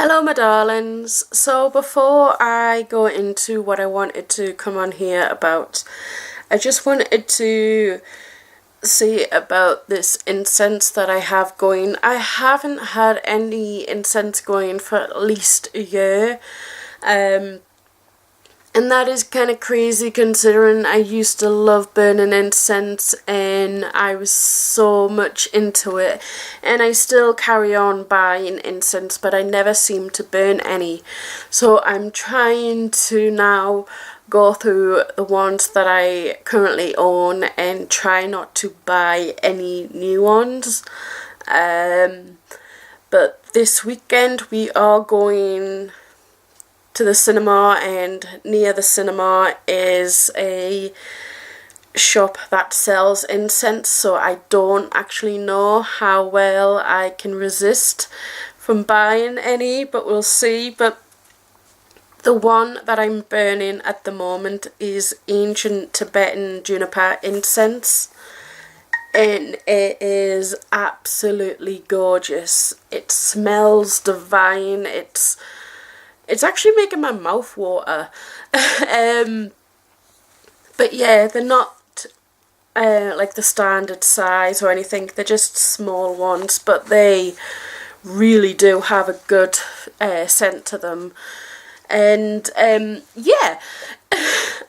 Hello my darlings. So before I go into what I wanted to come on here about, I just wanted to say about this incense that I have going. I haven't had any incense going for at least a year. And that is kind of crazy considering I used to love burning incense and I was so much into it. And I still carry on buying incense, but I never seem to burn any. So I'm trying to now go through the ones that I currently own and try not to buy any new ones. But this weekend we are going to the cinema, and near the cinema is a shop that sells incense, so I don't actually know how well I can resist from buying any, but we'll see. But the one that I'm burning at the moment is ancient Tibetan juniper incense, and it is absolutely gorgeous. It smells divine. It's actually making my mouth water. But yeah, they're not like the standard size or anything. They're just small ones, but they really do have a good scent to them. And yeah,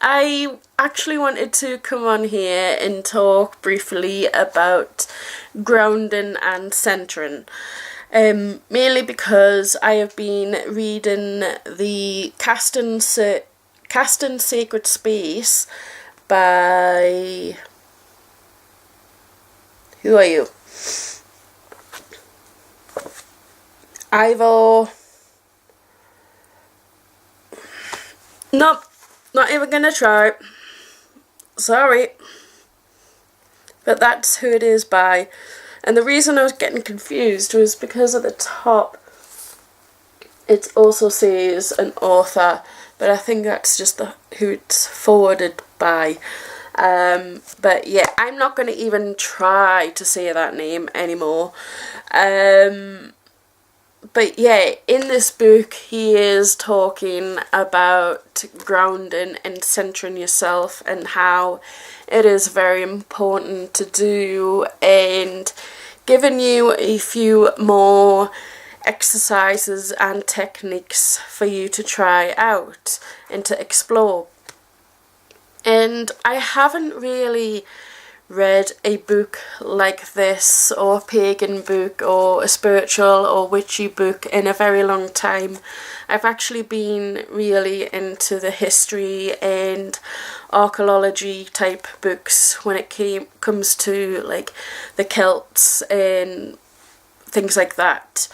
I actually wanted to come on here and talk briefly about grounding and centering. Mainly because I have been reading the Casting Sacred Space by... Who are you? Ivo... Nope, not even gonna try. Sorry. But that's who it is by. And the reason I was getting confused was because at the top it also says an author, but I think that's just who it's forwarded by. But yeah, I'm not going to even try to say that name anymore. But yeah, in this book he is talking about grounding and centering yourself and how it is very important to do, and giving you a few more exercises and techniques for you to try out and to explore. And I haven't really read a book like this, or a pagan book or a spiritual or witchy book, in a very long time. I've actually been really into the history and archaeology type books when it comes to like the Celts and things like that.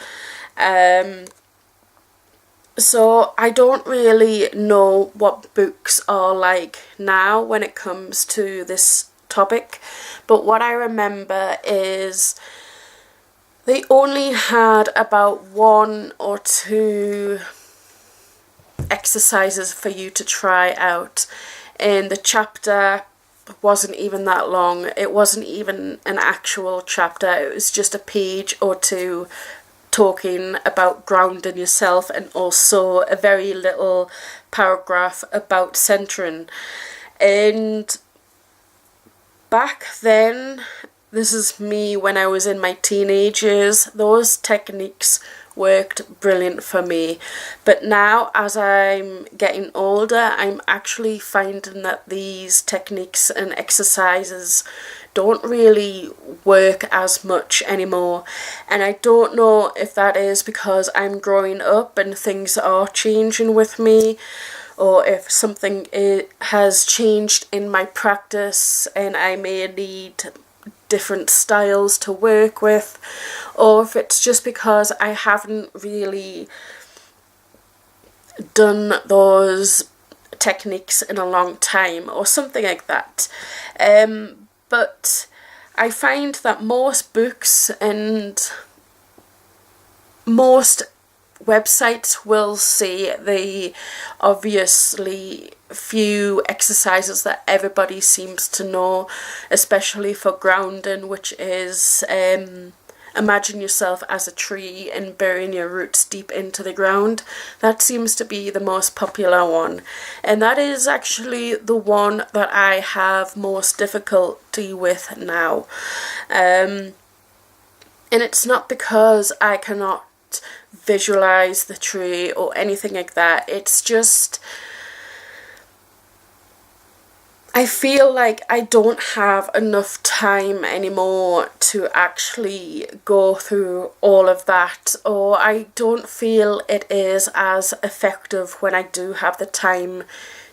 So I don't really know what books are like now when it comes to this topic, but what I remember is they only had about 1 or 2 exercises for you to try out, and the chapter wasn't even that long. It wasn't even an actual chapter, it was just a page or 2 talking about grounding yourself, and also a very little paragraph about centering. And back then, this is me when I was in my teenage years, those techniques worked brilliant for me. But now, as I'm getting older, I'm actually finding that these techniques and exercises don't really work as much anymore. And I don't know if that is because I'm growing up and things are changing with me, or if something has changed in my practice and I may need different styles to work with, or if it's just because I haven't really done those techniques in a long time or something like that. But I find that most books and most websites will say the obviously few exercises that everybody seems to know, especially for grounding, which is a imagine yourself as a tree and burying your roots deep into the ground. That seems to be the most popular one, and that is actually the one that I have most difficulty with now. And it's not because I cannot visualize the tree or anything like that. It's just I feel like I don't have enough time anymore to actually go through all of that, or I don't feel it is as effective when I do have the time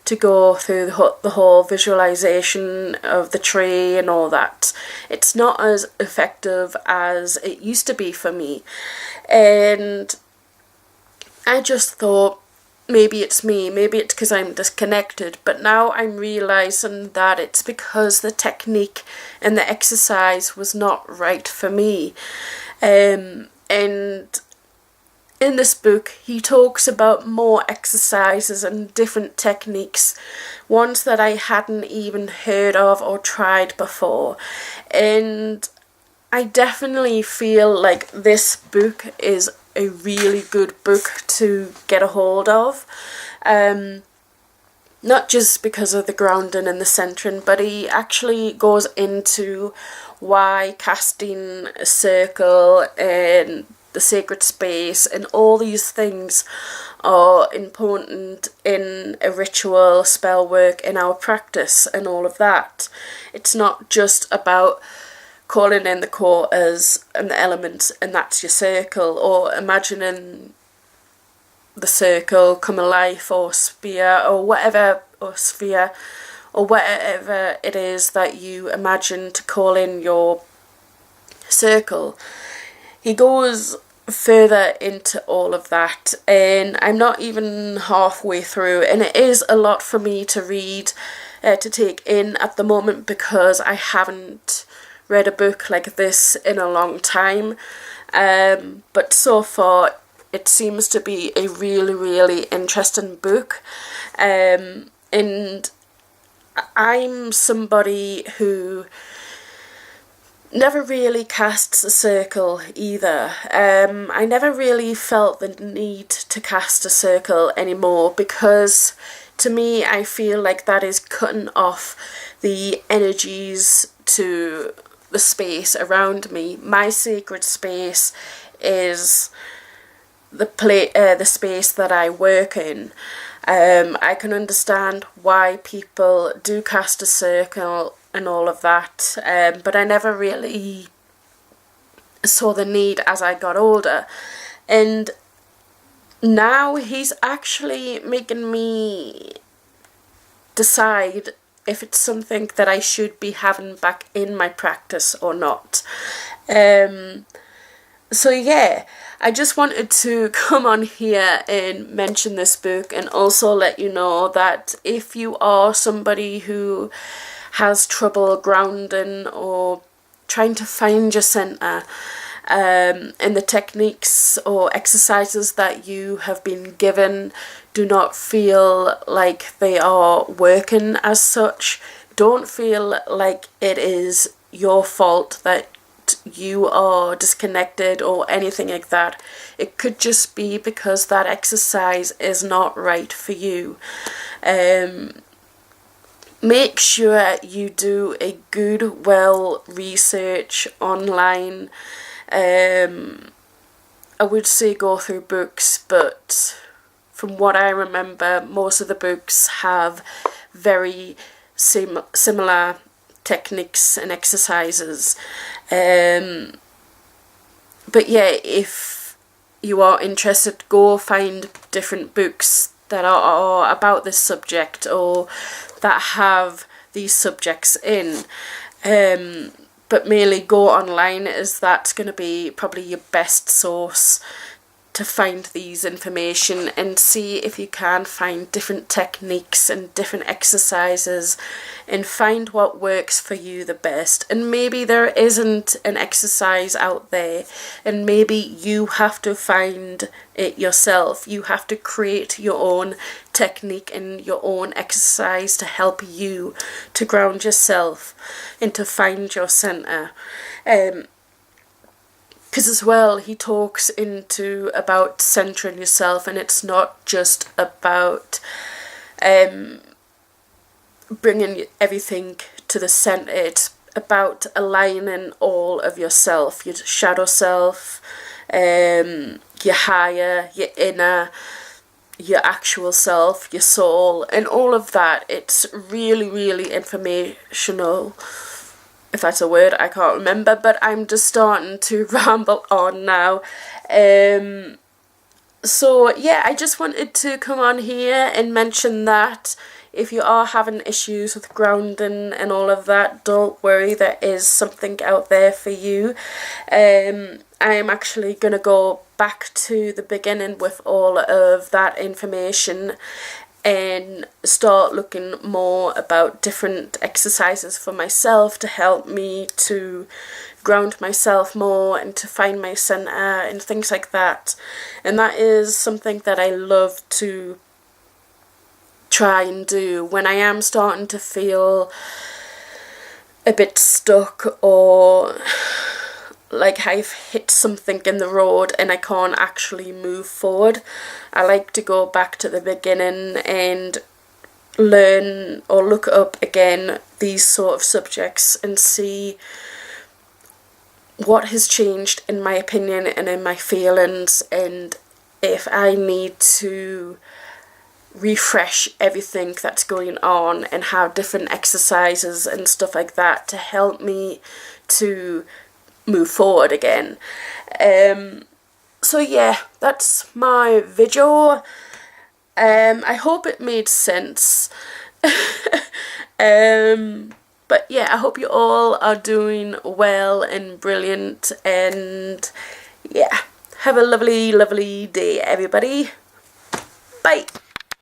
to go through the whole visualization of the tree and all that. It's not as effective as it used to be for me, and I just thought, maybe it's me, maybe it's because I'm disconnected, but now I'm realising that it's because the technique and the exercise was not right for me. And in this book, he talks about more exercises and different techniques, ones that I hadn't even heard of or tried before. And I definitely feel like this book is a really good book to get a hold of. Not just because of the grounding and the centering, but he actually goes into why casting a circle and the sacred space and all these things are important in a ritual, spell work, in our practice and all of that. It's not just about calling in the quarters and the elements and that's your circle, or imagining the circle come alive, or sphere, or whatever, or sphere, or whatever it is that you imagine to call in your circle. He goes further into all of that, and I'm not even halfway through, and it is a lot for me to read, to take in at the moment, because I haven't read a book like this in a long time, but so far it seems to be a really, really interesting book, and I'm somebody who never really casts a circle either. I never really felt the need to cast a circle anymore, because to me I feel like that is cutting off the energies to the space around me. My sacred space is the space that I work in. I can understand why people do cast a circle and all of that, but I never really saw the need as I got older. And now he's actually making me decide if it's something that I should be having back in my practice or not. So yeah, I just wanted to come on here and mention this book, and also let you know that if you are somebody who has trouble grounding or trying to find your centre, and the techniques or exercises that you have been given do not feel like they are working as such, don't feel like it is your fault that you are disconnected or anything like that. It could just be because that exercise is not right for you. Make sure you do a good, well research online. I would say go through books, but from what I remember, most of the books have very similar techniques and exercises. But yeah, if you are interested, go find different books that are about this subject or that have these subjects in. But mainly go online, as that's going to be probably your best source to find these information, and see if you can find different techniques and different exercises and find what works for you the best. And maybe there isn't an exercise out there, and maybe you have to find it yourself. You have to create your own technique and your own exercise to help you to ground yourself and to find your center. because as well he talks into about centering yourself, and it's not just about bringing everything to the center. It's about aligning all of yourself, your shadow self, your higher, your inner, your actual self, your soul, and all of that. It's really, really informational, if that's a word, I can't remember, but I'm just starting to ramble on now. So yeah, I just wanted to come on here and mention that if you are having issues with grounding and all of that, don't worry, there is something out there for you. I'm actually going to go back to the beginning with all of that information and start looking more about different exercises for myself to help me to ground myself more and to find my center and things like that. And that is something that I love to try and do when I am starting to feel a bit stuck, or like I've hit something in the road and I can't actually move forward. I like to go back to the beginning and learn or look up again these sort of subjects and see what has changed in my opinion and in my feelings, and if I need to refresh everything that's going on and have different exercises and stuff like that to help me to move forward again. So yeah, that's my video. I hope it made sense. But yeah, I hope you all are doing well and brilliant, and yeah, have a lovely, lovely day, everybody. Bye.